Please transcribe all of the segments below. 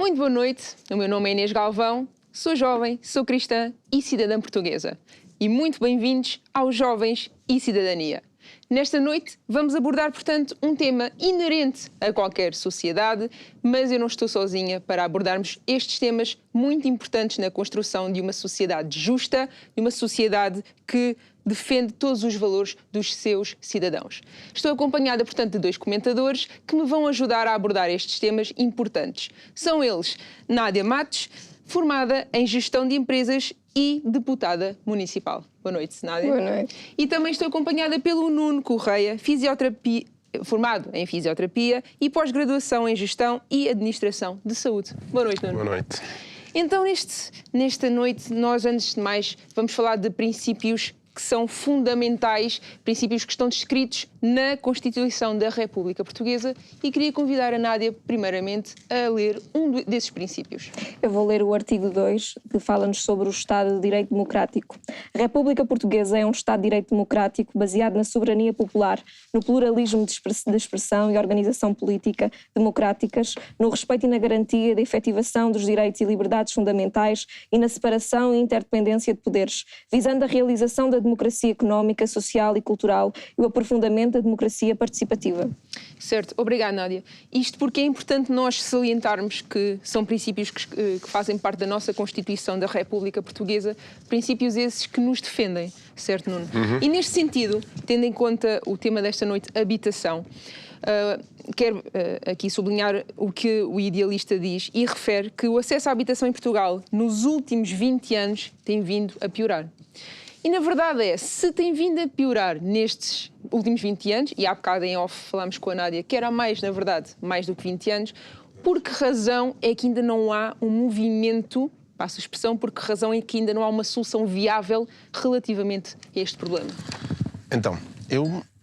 Muito boa noite, o meu nome é Inês Galvão, sou jovem, sou cristã e cidadã portuguesa. E muito bem-vindos aos Jovens e Cidadania. Nesta noite vamos abordar, portanto, um tema inerente a qualquer sociedade, mas eu não estou sozinha para abordarmos estes temas muito importantes na construção de uma sociedade justa, de uma sociedade que defende todos os valores dos seus cidadãos. Estou acompanhada, portanto, de dois comentadores que me vão ajudar a abordar estes temas importantes. São eles Nádia Matos, formada em Gestão de Empresas e deputada municipal. Boa noite, Nádia. Boa noite. E também estou acompanhada pelo Nuno Correia, formado em Fisioterapia e pós-graduação em Gestão e Administração de Saúde. Boa noite, Nuno. Boa noite. Então, nesta noite, nós, antes de mais, vamos falar de princípios que são fundamentais, princípios que estão descritos na Constituição da República Portuguesa, e queria convidar a Nádia, primeiramente, a ler um desses princípios. Eu vou ler o artigo 2, que fala-nos sobre o Estado de Direito Democrático. A República Portuguesa é um Estado de Direito Democrático baseado na soberania popular, no pluralismo de expressão e organização política democráticas, no respeito e na garantia da efetivação dos direitos e liberdades fundamentais e na separação e interdependência de poderes, visando a realização da democracia económica, social e cultural e o aprofundamento da democracia participativa. Certo, obrigada, Nádia. Isto porque é importante nós salientarmos que são princípios que fazem parte da nossa Constituição da República Portuguesa, princípios esses que nos defendem, certo, Nuno? E neste sentido, tendo em conta o tema desta noite, habitação, quero aqui sublinhar o que o idealista diz e refere que o acesso à habitação em Portugal nos últimos 20 anos tem vindo a piorar. E na verdade se tem vindo a piorar nestes últimos 20 anos, e há bocado em off falámos com a Nádia que era mais, na verdade, mais do que 20 anos, por que razão é que ainda não há um movimento, passo a expressão, por que razão é que ainda não há uma solução viável relativamente a este problema? Então,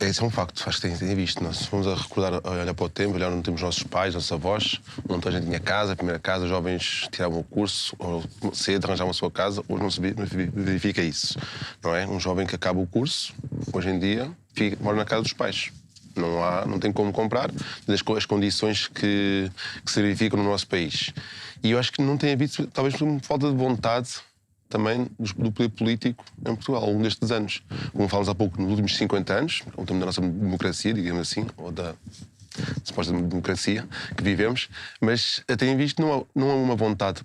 esse é um facto, acho que tem visto. Nós fomos a recordar, a olhar para o tempo, olhar onde temos nossos pais, nossos avós, onde a gente tinha casa, a primeira casa, jovens tiravam o curso, ou cedo arranjavam a sua casa, hoje não se verifica isso, não é? Um jovem que acaba o curso, hoje em dia, mora na casa dos pais. Não tem como comprar, as condições que se verificam no nosso país. E eu acho que não tem havido, talvez por falta de vontade, também do poder político em Portugal, ao longo destes anos. Como falámos há pouco, nos últimos 50 anos, o tempo da nossa democracia, digamos assim, ou da suposta democracia que vivemos, mas tenho visto que não há uma vontade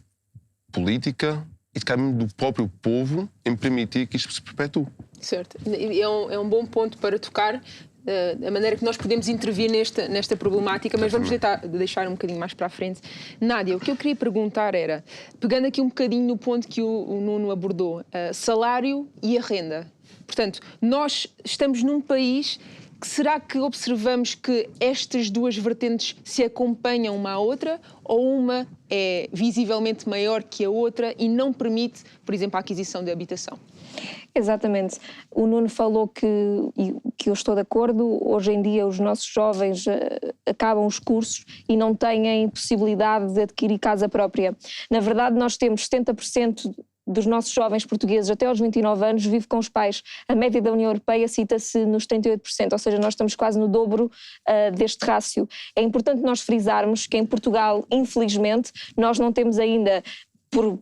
política e do próprio povo em permitir que isto se perpetue. Certo. É um bom ponto para tocar a maneira que nós podemos intervir nesta problemática, mas vamos deixar um bocadinho mais para a frente. Nádia, o que eu queria perguntar era, pegando aqui um bocadinho no ponto que o Nuno abordou, salário e a renda. Portanto, nós estamos num país que será que observamos que estas duas vertentes se acompanham uma à outra, ou uma é visivelmente maior que a outra e não permite, por exemplo, a aquisição de habitação? Exatamente. O Nuno falou que eu estou de acordo. Hoje em dia os nossos jovens acabam os cursos e não têm possibilidade de adquirir casa própria. Na verdade, nós temos 70% dos nossos jovens portugueses até aos 29 anos vive com os pais. A média da União Europeia cita-se nos 38%, ou seja, nós estamos quase no dobro deste rácio. É importante nós frisarmos que em Portugal, infelizmente, nós não temos ainda, por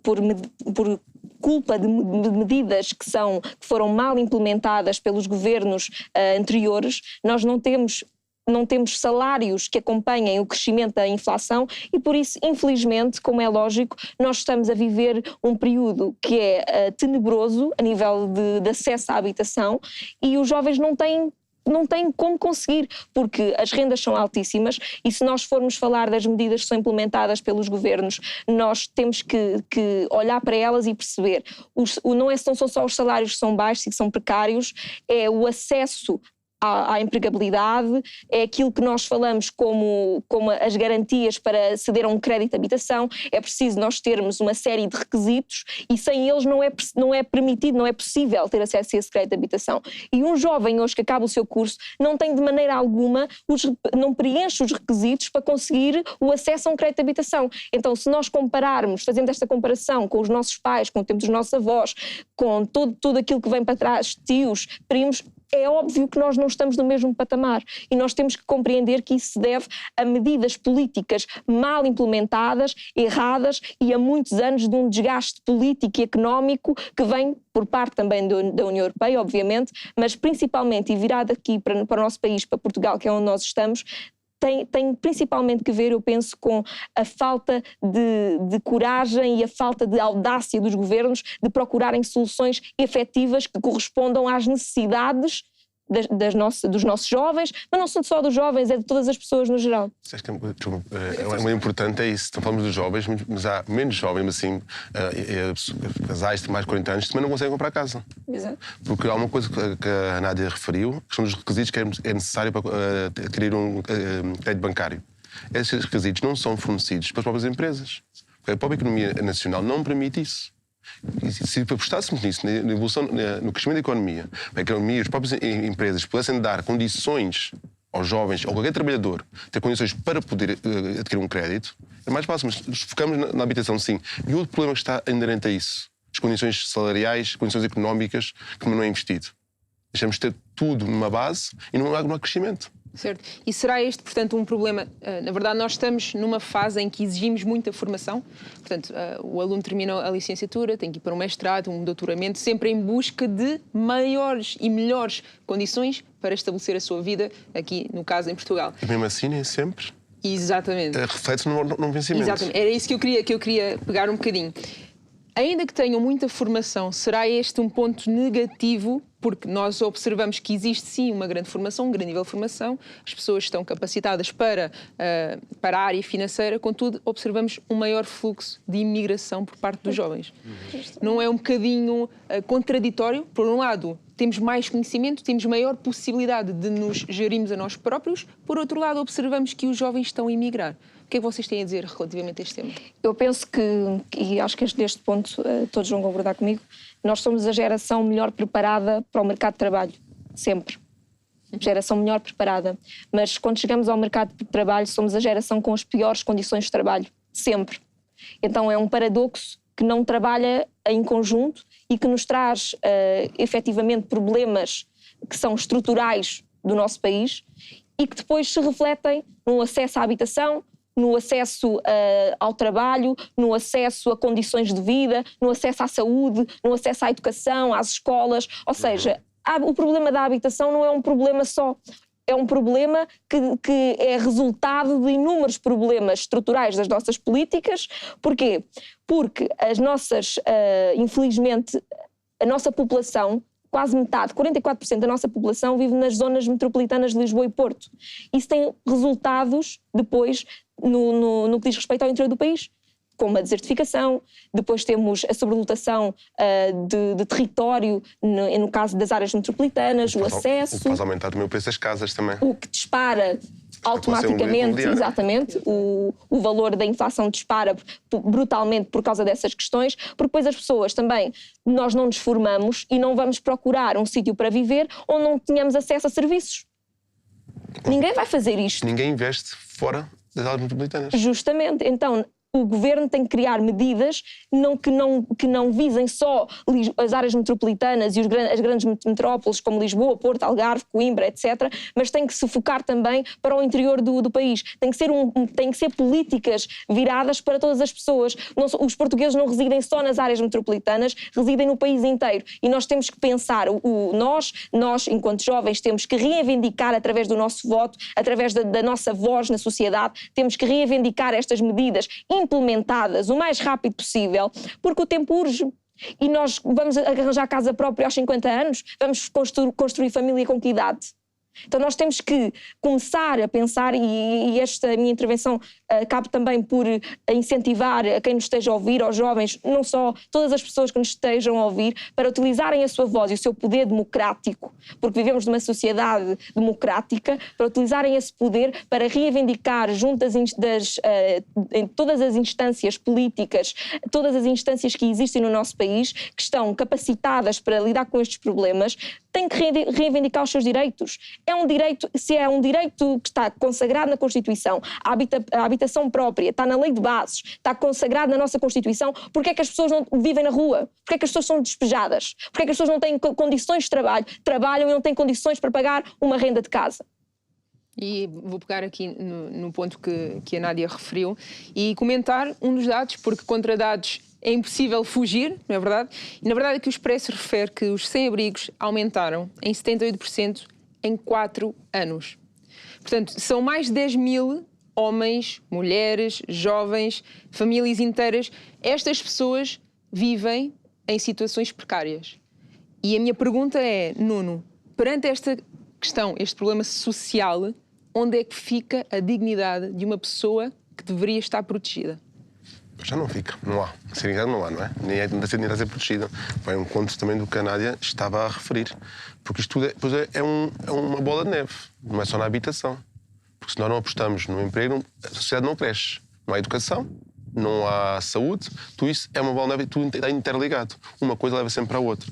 culpa de medidas que foram mal implementadas pelos governos anteriores, nós não temos salários que acompanhem o crescimento da inflação e, por isso, infelizmente, como é lógico, nós estamos a viver um período que é tenebroso a nível de acesso à habitação, e os jovens não têm como conseguir, porque as rendas são altíssimas, e se nós formos falar das medidas que são implementadas pelos governos, nós temos que olhar para elas e perceber, não são só os salários que são baixos e que são precários, é o acesso à empregabilidade, é aquilo que nós falamos como as garantias para aceder a um crédito de habitação. É preciso nós termos uma série de requisitos e sem eles não é permitido, não é possível ter acesso a esse crédito de habitação. E um jovem hoje que acaba o seu curso não tem de maneira alguma, não preenche os requisitos para conseguir o acesso a um crédito de habitação. Então, se nós fazemos esta comparação com os nossos pais, com o tempo dos nossos avós, com tudo aquilo que vem para trás, tios, primos, é óbvio que nós não estamos no mesmo patamar e nós temos que compreender que isso se deve a medidas políticas mal implementadas, erradas e a muitos anos de um desgaste político e económico que vem por parte também da União Europeia, obviamente, mas principalmente, e virado aqui para o nosso país, para Portugal, que é onde nós estamos, tem principalmente que ver, eu penso, com a falta de coragem e a falta de audácia dos governos de procurarem soluções efetivas que correspondam às necessidades dos nossos jovens, mas não são só dos jovens, é de todas as pessoas no geral. Acho que é muito importante, é isso. Então, falamos dos jovens, mas há menos jovens, mas assim, casais de mais de 40 anos também não conseguem comprar casa. Exato. Porque há uma coisa que a Nádia referiu, que são os requisitos que é necessário para adquirir um crédito bancário. Esses requisitos não são fornecidos pelas próprias empresas. Porque a própria economia nacional não permite isso. E se apostássemos nisso, na evolução, no crescimento da economia, para que a economia e as próprias empresas pudessem dar condições aos jovens, ou qualquer trabalhador, ter condições para poder adquirir um crédito, é mais fácil, mas focamos na habitação, sim. E outro problema que está inerente a isso, as condições salariais, condições económicas, que não é investido. Deixamos de ter tudo numa base e não há crescimento. Certo. E será este, portanto, um problema? Na verdade, nós estamos numa fase em que exigimos muita formação. Portanto, o aluno termina a licenciatura, tem que ir para um mestrado, um doutoramento, sempre em busca de maiores e melhores condições para estabelecer a sua vida, aqui, no caso, em Portugal. E mesmo assim, nem sempre. Exatamente. Reflete-se num vencimento. Exatamente. Era isso que eu queria pegar um bocadinho. Ainda que tenham muita formação, será este um ponto negativo? Porque nós observamos que existe sim uma grande formação, um grande nível de formação, as pessoas estão capacitadas para a área financeira, contudo observamos um maior fluxo de imigração por parte dos jovens. Não é um bocadinho contraditório? Por um lado, temos mais conhecimento, temos maior possibilidade de nos gerirmos a nós próprios, por outro lado observamos que os jovens estão a emigrar. O que é que vocês têm a dizer relativamente a este tema? Eu penso que, e acho que deste ponto todos vão concordar comigo, nós somos a geração melhor preparada para o mercado de trabalho, sempre. Geração melhor preparada. Mas quando chegamos ao mercado de trabalho, somos a geração com as piores condições de trabalho, sempre. Então é um paradoxo que não trabalha em conjunto e que nos traz efetivamente problemas que são estruturais do nosso país e que depois se refletem no acesso à habitação, no acesso ao trabalho, no acesso a condições de vida, no acesso à saúde, no acesso à educação, às escolas. Ou seja, o problema da habitação não é um problema só. É um problema que é resultado de inúmeros problemas estruturais das nossas políticas. Porquê? Porque as nossas, infelizmente, a nossa população, quase metade, 44% da nossa população vive nas zonas metropolitanas de Lisboa e Porto. Isso tem resultados depois no que diz respeito ao interior do país, como a desertificação, depois temos a sobrelotação de território, no caso das áreas metropolitanas, o acesso... O que faz aumentar também o preço das casas também. O que dispara automaticamente, exatamente, o valor da inflação dispara brutalmente por causa dessas questões, porque depois as pessoas também, nós não nos formamos e não vamos procurar um sítio para viver onde não tenhamos acesso a serviços. Ninguém vai fazer isto. Ninguém investe fora das áreas metropolitanas. Justamente. Então, o governo tem que criar medidas que não visem só as áreas metropolitanas e as grandes metrópoles como Lisboa, Porto, Algarve, Coimbra, etc., mas tem que se focar também para o interior do país. Tem que ser políticas viradas para todas as pessoas. Os portugueses não residem só nas áreas metropolitanas, residem no país inteiro. E nós temos que pensar, nós, enquanto jovens, temos que reivindicar através do nosso voto, através da nossa voz na sociedade, temos que reivindicar estas medidas implementadas o mais rápido possível, porque o tempo urge. E nós vamos arranjar casa própria aos 50 anos? Vamos construir família com que idade? Então nós temos que começar a pensar, e esta minha intervenção cabe também por incentivar a quem nos esteja a ouvir, aos jovens, não só todas as pessoas que nos estejam a ouvir, para utilizarem a sua voz e o seu poder democrático, porque vivemos numa sociedade democrática, para utilizarem esse poder para reivindicar junto em todas as instâncias políticas, todas as instâncias que existem no nosso país, que estão capacitadas para lidar com estes problemas, têm que reivindicar os seus direitos. Se é um direito que está consagrado na Constituição, a habitação própria, está na lei de bases, está consagrado na nossa Constituição, porque é que as pessoas não vivem na rua? Porque é que as pessoas são despejadas? Porque é que as pessoas não têm condições de trabalho, trabalham e não têm condições para pagar uma renda de casa? E vou pegar aqui no ponto que a Nádia referiu e comentar um dos dados, porque contra dados é impossível fugir, não é verdade? E na verdade é que o Expresso refere que os sem-abrigos aumentaram em 78% em 4 anos. Portanto, são mais de 10 mil homens, mulheres, jovens, famílias inteiras. Estas pessoas vivem em situações precárias. E a minha pergunta é, Nuno, perante esta questão, este problema social, onde é que fica a dignidade de uma pessoa que deveria estar protegida? Já não fica, não há. A dignidade não há, não é? Nem a dignidade a ser protegida. Vai um conto também do que a Nádia estava a referir. Porque isto tudo é uma bola de neve, não é só na habitação. Porque se nós não apostamos no emprego, a sociedade não cresce. Não há educação, não há saúde, tudo isso é uma bola de neve e tudo está interligado. Uma coisa leva sempre para a outra.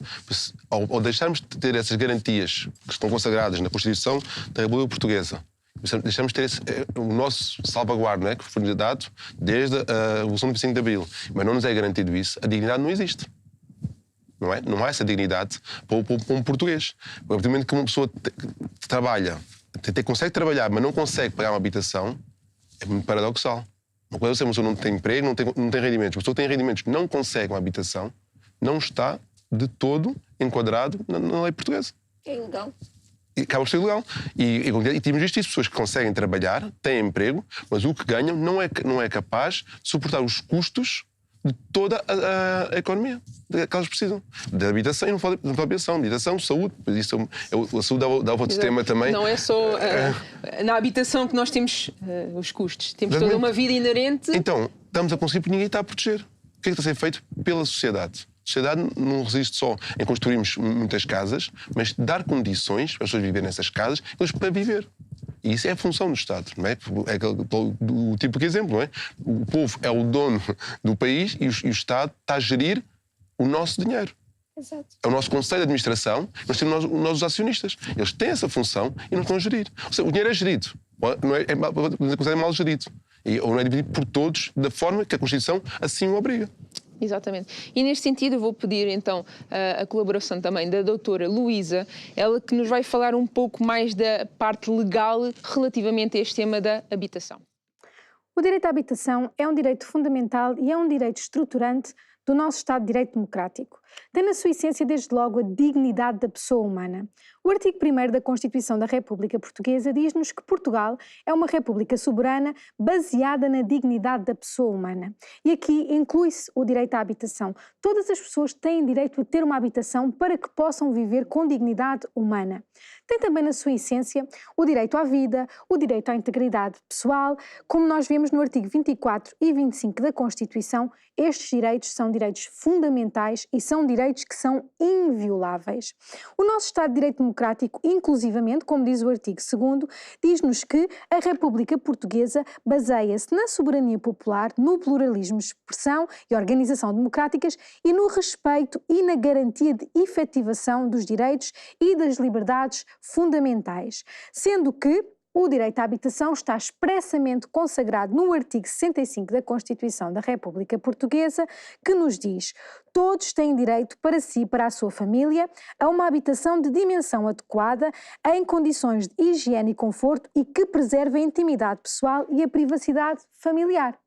Ao deixarmos de ter essas garantias que estão consagradas na Constituição da República Portuguesa, deixamos de ter o nosso salvaguarda, não é? Que foi dado desde a Revolução do 25 de Abril, mas não nos é garantido isso, a dignidade não existe. Não é? Não há essa dignidade para um português. A partir do momento que uma pessoa trabalha, até consegue trabalhar, mas não consegue pagar uma habitação, é muito paradoxal. Uma coisa é uma pessoa não tem emprego, não tem rendimentos. Uma pessoa que tem rendimentos não consegue uma habitação, não está de todo enquadrado na lei portuguesa. É ilegal. E acaba por ser ilegal. E temos visto isso, pessoas que conseguem trabalhar, têm emprego, mas o que ganham não é capaz de suportar os custos de toda a economia que elas precisam. De habitação, e não falo de habitação, de habitação, saúde. Isso a saúde dá outro tema também. Não é só na habitação que nós temos os custos. Temos toda uma vida inerente. Então, estamos a conseguir porque ninguém está a proteger. O que é que está a ser feito pela sociedade? A sociedade não resiste só em construirmos muitas casas, mas dar condições para as pessoas viverem nessas casas, eles para viver. E isso é a função do Estado, não é? É o típico exemplo, não é? O povo é o dono do país e o Estado está a gerir o nosso dinheiro. Exato. É o nosso conselho de administração, nós temos os acionistas. Eles têm essa função e não estão a gerir. Ou seja, o dinheiro é gerido, não é mal gerido. Ou não é dividido por todos da forma que a Constituição assim o obriga. Exatamente. E neste sentido eu vou pedir então a colaboração também da doutora Luísa, ela que nos vai falar um pouco mais da parte legal relativamente a este tema da habitação. O direito à habitação é um direito fundamental e é um direito estruturante do nosso Estado de Direito Democrático. Tem na sua essência desde logo a dignidade da pessoa humana. O artigo 1º da Constituição da República Portuguesa diz-nos que Portugal é uma república soberana baseada na dignidade da pessoa humana. E aqui inclui-se o direito à habitação. Todas as pessoas têm direito a ter uma habitação para que possam viver com dignidade humana. Tem também na sua essência o direito à vida, o direito à integridade pessoal. Como nós vemos no artigo 24 e 25 da Constituição, estes direitos são direitos fundamentais e são direitos que são invioláveis. O nosso Estado de Direito Democrático, inclusivamente, como diz o artigo 2º, diz-nos que a República Portuguesa baseia-se na soberania popular, no pluralismo de expressão e organização democráticas e no respeito e na garantia de efetivação dos direitos e das liberdades fundamentais, sendo que o direito à habitação está expressamente consagrado no artigo 65 da Constituição da República Portuguesa, que nos diz: todos têm direito para si e para a sua família a uma habitação de dimensão adequada, em condições de higiene e conforto e que preserve a intimidade pessoal e a privacidade familiar.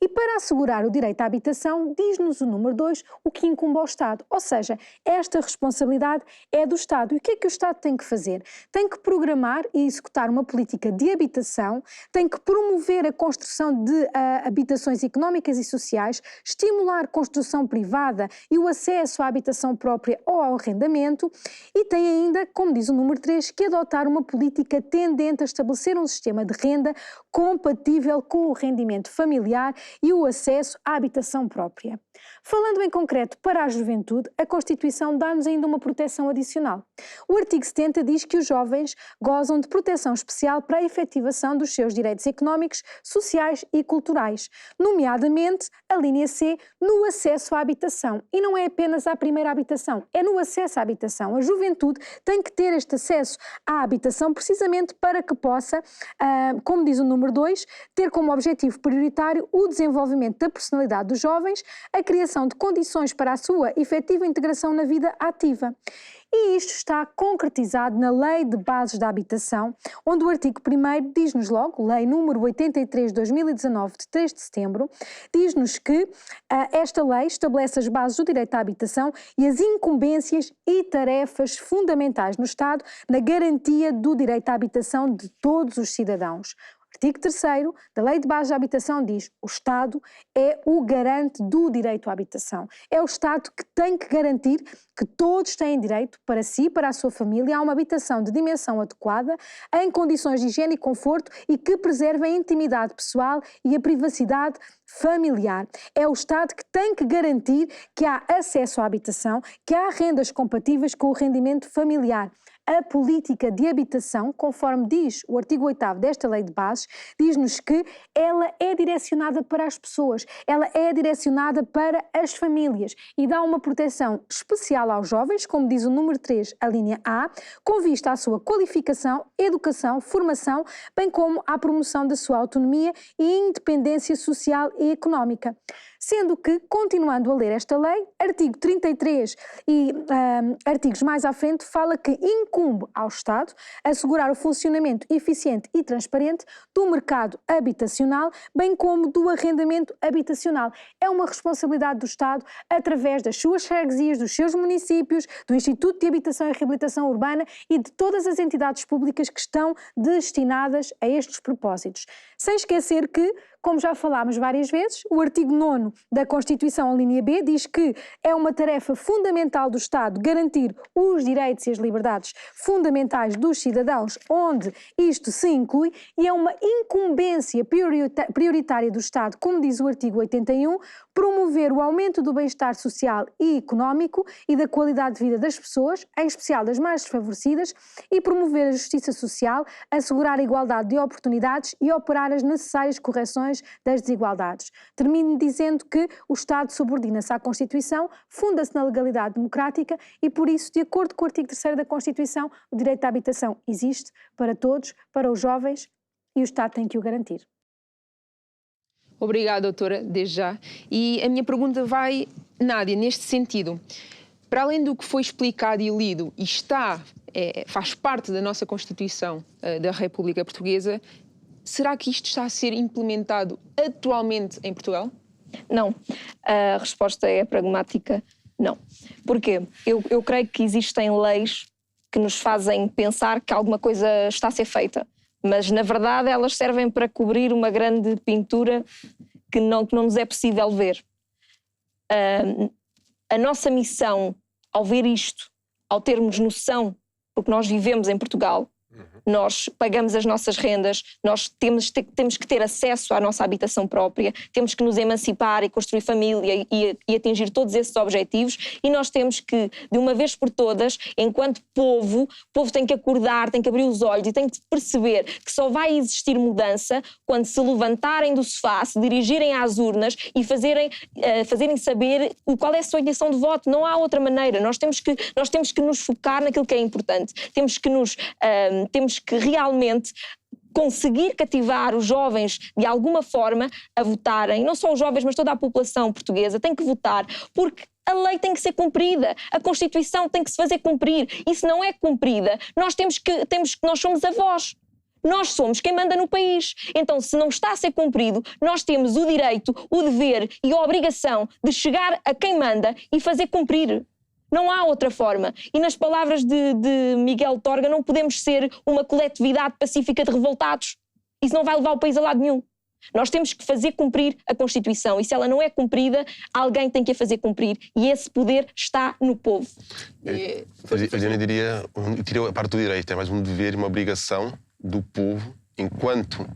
E para assegurar o direito à habitação, diz-nos o número 2 o que incumbe ao Estado, ou seja, esta responsabilidade é do Estado. E o que é que o Estado tem que fazer? Tem que programar e executar uma política de habitação, tem que promover a construção de habitações económicas e sociais, estimular a construção privada e o acesso à habitação própria ou ao arrendamento e tem ainda, como diz o número 3, que adotar uma política tendente a estabelecer um sistema de renda compatível com o rendimento familiar familiar e o acesso à habitação própria. Falando em concreto para a juventude, a Constituição dá-nos ainda uma proteção adicional. O artigo 70 diz que os jovens gozam de proteção especial para a efetivação dos seus direitos económicos, sociais e culturais, nomeadamente, a linha C, no acesso à habitação. E não é apenas à primeira habitação, é no acesso à habitação. A juventude tem que ter este acesso à habitação precisamente para que possa, como diz o número 2, ter como objetivo prioritário o desenvolvimento da personalidade dos jovens, a criação de condições para a sua efetiva integração na vida ativa. E isto está concretizado na Lei de Bases da Habitação, onde o artigo 1º diz-nos logo, Lei número 83 de 2019, de 3 de setembro, diz-nos que esta lei estabelece as bases do direito à habitação e as incumbências e tarefas fundamentais no Estado na garantia do direito à habitação de todos os cidadãos. O artigo 3º da Lei de Bases da Habitação diz: o Estado é o garante do direito à habitação. É o Estado que tem que garantir que todos têm direito, para si e para a sua família, a uma habitação de dimensão adequada, em condições de higiene e conforto e que preserve a intimidade pessoal e a privacidade familiar. É o Estado que tem que garantir que há acesso à habitação, que há rendas compatíveis com o rendimento familiar. A política de habitação, conforme diz o artigo 8º desta Lei de Bases, diz-nos que ela é direcionada para as pessoas, ela é direcionada para as famílias e dá uma proteção especial aos jovens, como diz o número 3, a linha A, com vista à sua qualificação, educação, formação, bem como à promoção da sua autonomia e independência social e económica. Sendo que, continuando a ler esta lei, artigo 33 e artigos mais à frente, fala que incumbe ao Estado assegurar o funcionamento eficiente e transparente do mercado habitacional, bem como do arrendamento habitacional. É uma responsabilidade do Estado, através das suas freguesias, dos seus municípios, do Instituto de Habitação e Reabilitação Urbana e de todas as entidades públicas que estão destinadas a estes propósitos. Sem esquecer que, como já falámos várias vezes, o artigo 9º da Constituição, a linha B, diz que é uma tarefa fundamental do Estado garantir os direitos e as liberdades fundamentais dos cidadãos, onde isto se inclui, e é uma incumbência prioritária do Estado, como diz o artigo 81, promover o aumento do bem-estar social e económico e da qualidade de vida das pessoas, em especial das mais desfavorecidas, e promover a justiça social, assegurar a igualdade de oportunidades e operar as necessárias correções das desigualdades. Termino dizendo que o Estado subordina-se à Constituição, funda-se na legalidade democrática e, por isso, de acordo com o artigo 3º da Constituição, o direito à habitação existe para todos, para os jovens, e o Estado tem que o garantir. Obrigada, doutora, desde já. E a minha pergunta vai, Nádia, neste sentido. Para além do que foi explicado e lido, e faz parte da nossa Constituição da República Portuguesa, será que isto está a ser implementado atualmente em Portugal? Não. A resposta é pragmática, não. Porquê? Eu creio que existem leis que nos fazem pensar que alguma coisa está a ser feita, mas na verdade elas servem para cobrir uma grande pintura que não nos é possível ver. A nossa missão, ao ver isto, ao termos noção, porque nós vivemos em Portugal, nós pagamos as nossas rendas, nós temos que ter acesso à nossa habitação própria, temos que nos emancipar e construir família e atingir todos esses objetivos, e nós temos que, de uma vez por todas, enquanto povo, o povo tem que acordar, tem que abrir os olhos e tem que perceber que só vai existir mudança quando se levantarem do sofá, se dirigirem às urnas e fazerem saber qual é a sua intenção de voto. Não há outra maneira. Nós temos que nos focar naquilo que é importante. Temos que realmente conseguir cativar os jovens de alguma forma a votarem, não só os jovens, mas toda a população portuguesa tem que votar, porque a lei tem que ser cumprida, a Constituição tem que se fazer cumprir, e se não é cumprida, nós somos a voz. Nós somos quem manda no país. Então, se não está a ser cumprido, nós temos o direito, o dever e a obrigação de chegar a quem manda e fazer cumprir. Não há outra forma. E nas palavras de Miguel Torga, não podemos ser uma coletividade pacífica de revoltados. Isso não vai levar o país a lado nenhum. Nós temos que fazer cumprir a Constituição, e se ela não é cumprida, alguém tem que a fazer cumprir, e esse poder está no povo. Eu diria a parte do direito, é mais um dever e uma obrigação do povo enquanto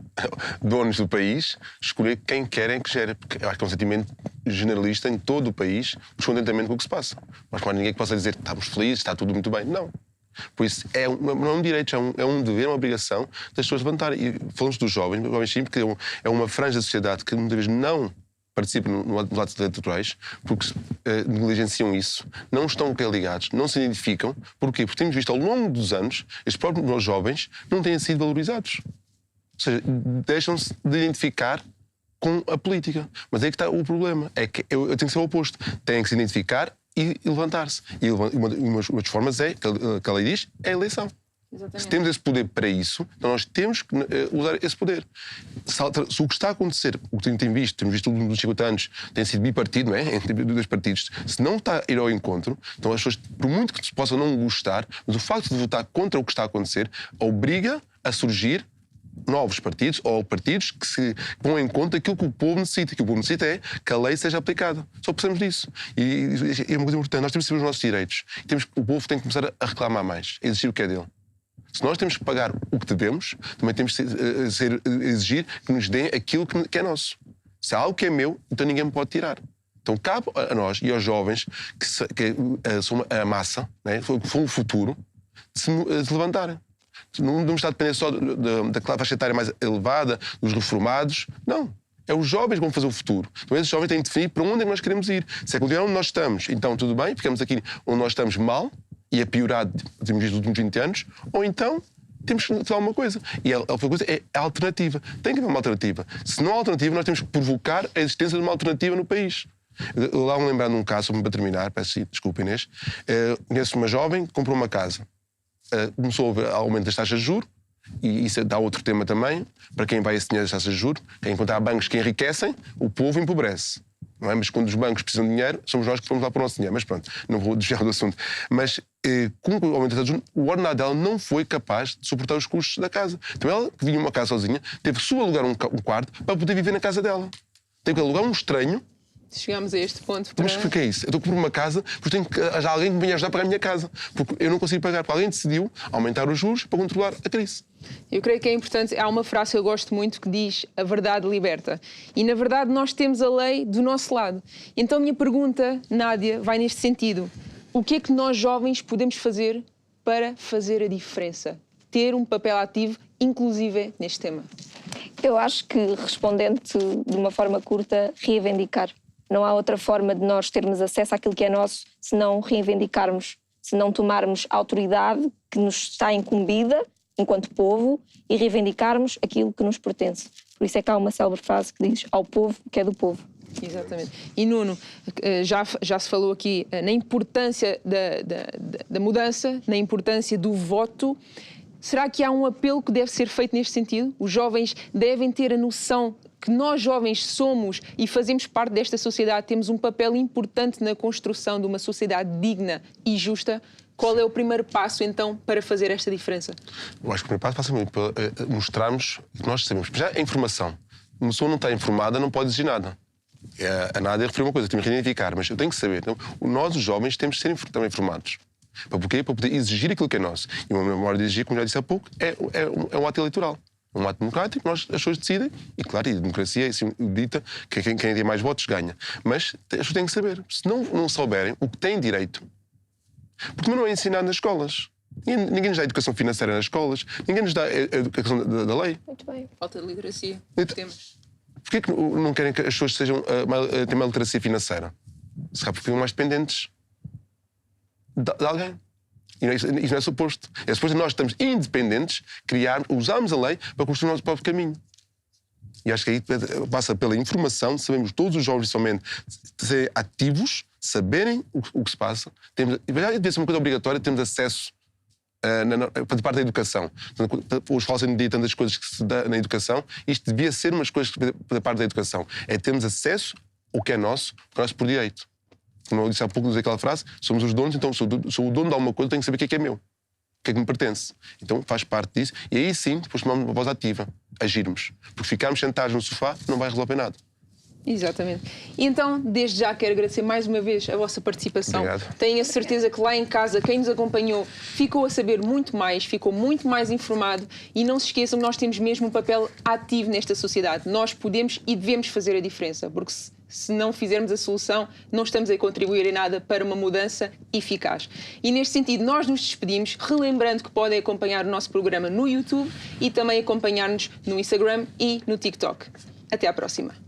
donos do país, escolher quem querem que gere. Porque eu acho que é um sentimento generalista em todo o país, o descontentamento com o que se passa. Mas não há ninguém que possa dizer que estamos felizes, está tudo muito bem. Não. Por isso, não é um direito, é um dever, uma obrigação das pessoas levantarem. E falamos dos jovens sim, porque é uma franja da sociedade que muitas vezes não participa nos atos eleitorais, porque negligenciam isso, não estão ligados, não se identificam. Porquê? Porque temos visto ao longo dos anos, estes próprios jovens não têm sido valorizados. Ou seja, deixam-se de identificar com a política. Mas aí que está o problema. É que eu tenho que ser o oposto. Têm que se identificar e levantar-se. E uma das formas que a lei diz, é a eleição. Exatamente. Se temos esse poder para isso, então nós temos que usar esse poder. Se o que está a acontecer, o que temos visto nos últimos 50 anos, tem sido bipartido, não é? Entre dois partidos, se não está a ir ao encontro, então as pessoas, por muito que se possam não gostar, mas o facto de votar contra o que está a acontecer, obriga a surgir novos partidos ou partidos que vão em conta aquilo que o povo necessita. O que o povo necessita é que a lei seja aplicada. Só precisamos disso. E é uma coisa importante. Nós temos que saber os nossos direitos. O povo tem que começar a reclamar mais, a exigir o que é dele. Se nós temos que pagar o que devemos, também temos que exigir que nos deem aquilo que é nosso. Se há algo que é meu, então ninguém me pode tirar. Então cabe a nós e aos jovens que são a massa, né, que são o futuro, de se levantarem. Não devemos estar dependendo só da faixa etária mais elevada, dos reformados. Não. É os jovens que vão fazer o futuro. Então esses jovens têm que definir para onde é que nós queremos ir. Se é continuar onde nós estamos, então tudo bem, ficamos aqui onde nós estamos mal, e é piorado, temos visto nos últimos 20 anos, ou então temos que fazer alguma coisa. E a coisa é a alternativa. Tem que haver uma alternativa. Se não há alternativa, nós temos que provocar a existência de uma alternativa no país. Eu lá me lembrar de um caso, para terminar, peço desculpa, Inês, conheço uma jovem que comprou uma casa. Começou a haver aumento das taxas de juros, e isso dá outro tema também, para quem vai esse dinheiro das taxas de juros, enquanto há bancos que enriquecem, o povo empobrece. Não é? Mas quando os bancos precisam de dinheiro, somos nós que fomos lá para o nosso dinheiro. Mas pronto, não vou desviar do assunto. Mas com o aumento das taxas de juros, o ordenado dela não foi capaz de suportar os custos da casa. Então ela, que vinha uma casa sozinha, teve que alugar um quarto para poder viver na casa dela. Teve que alugar um estranho. Chegámos a este ponto. Mas o que é isso? Eu estou a comprar uma casa porque tenho que arranjar alguém que me venha ajudar a pagar a minha casa. Porque eu não consigo pagar. Alguém decidiu aumentar os juros para controlar a crise. Eu creio que é importante, há uma frase que eu gosto muito que diz: a verdade liberta. E na verdade nós temos a lei do nosso lado. Então a minha pergunta, Nádia, vai neste sentido. O que é que nós jovens podemos fazer para fazer a diferença? Ter um papel ativo, inclusive neste tema? Eu acho que, respondendo-te de uma forma curta, reivindicar. Não há outra forma de nós termos acesso àquilo que é nosso se não reivindicarmos, se não tomarmos a autoridade que nos está incumbida enquanto povo e reivindicarmos aquilo que nos pertence. Por isso é que há uma célebre frase que diz: ao povo que é do povo. Exatamente. E Nuno, já se falou aqui na importância da mudança, na importância do voto. Será que há um apelo que deve ser feito neste sentido? Os jovens devem ter a noção que nós jovens somos e fazemos parte desta sociedade, temos um papel importante na construção de uma sociedade digna e justa. Qual é o primeiro passo, então, para fazer esta diferença? Eu acho que o primeiro passo passa muito para mostrarmos que nós sabemos. Já a informação. Uma pessoa não está informada, não pode exigir nada. A Nádia referiu uma coisa, temos que identificar, mas eu tenho que saber. Então, nós, os jovens, temos que ser também informados. Para porquê? Para poder exigir aquilo que é nosso. E uma memória de exigir, como já disse há pouco, é um ato eleitoral. Um ato democrático, as pessoas decidem, e claro, a democracia assim, dita que quem tem mais votos ganha. Mas as pessoas têm que saber. Se não souberem o que têm direito, porque não é ensinado nas escolas. Ninguém nos dá educação financeira nas escolas, ninguém nos dá a educação da lei. Muito bem. Falta de literacia. Temos. Porquê que não querem que as pessoas tenham uma literacia financeira? Se calhar porque ficam mais dependentes de alguém. E isso não é suposto. É suposto que nós estamos independentes, usamos a lei para construir o nosso próprio caminho. E acho que aí passa pela informação, sabemos todos os jovens somente serem ativos, saberem o que se passa. Já devia ser uma coisa obrigatória, temos acesso de parte da educação. Os falam de tantas coisas que se dá na educação, isto devia ser umas coisas da parte da educação. É termos acesso ao que é nosso por direito. Como eu disse há pouco, aquela frase, somos os donos, então sou o dono de alguma coisa, tenho que saber o que é meu, o que é que me pertence. Então faz parte disso, e aí sim, depois tomamos uma voz ativa, agirmos. Porque ficarmos sentados no sofá não vai resolver nada. Exatamente. E então, desde já, quero agradecer mais uma vez a vossa participação. Obrigado. Tenho a certeza que lá em casa, quem nos acompanhou, ficou a saber muito mais, ficou muito mais informado e não se esqueçam que nós temos mesmo um papel ativo nesta sociedade. Nós podemos e devemos fazer a diferença, porque se não fizermos a solução, não estamos a contribuir em nada para uma mudança eficaz. E neste sentido, nós nos despedimos, relembrando que podem acompanhar o nosso programa no YouTube e também acompanhar-nos no Instagram e no TikTok. Até à próxima.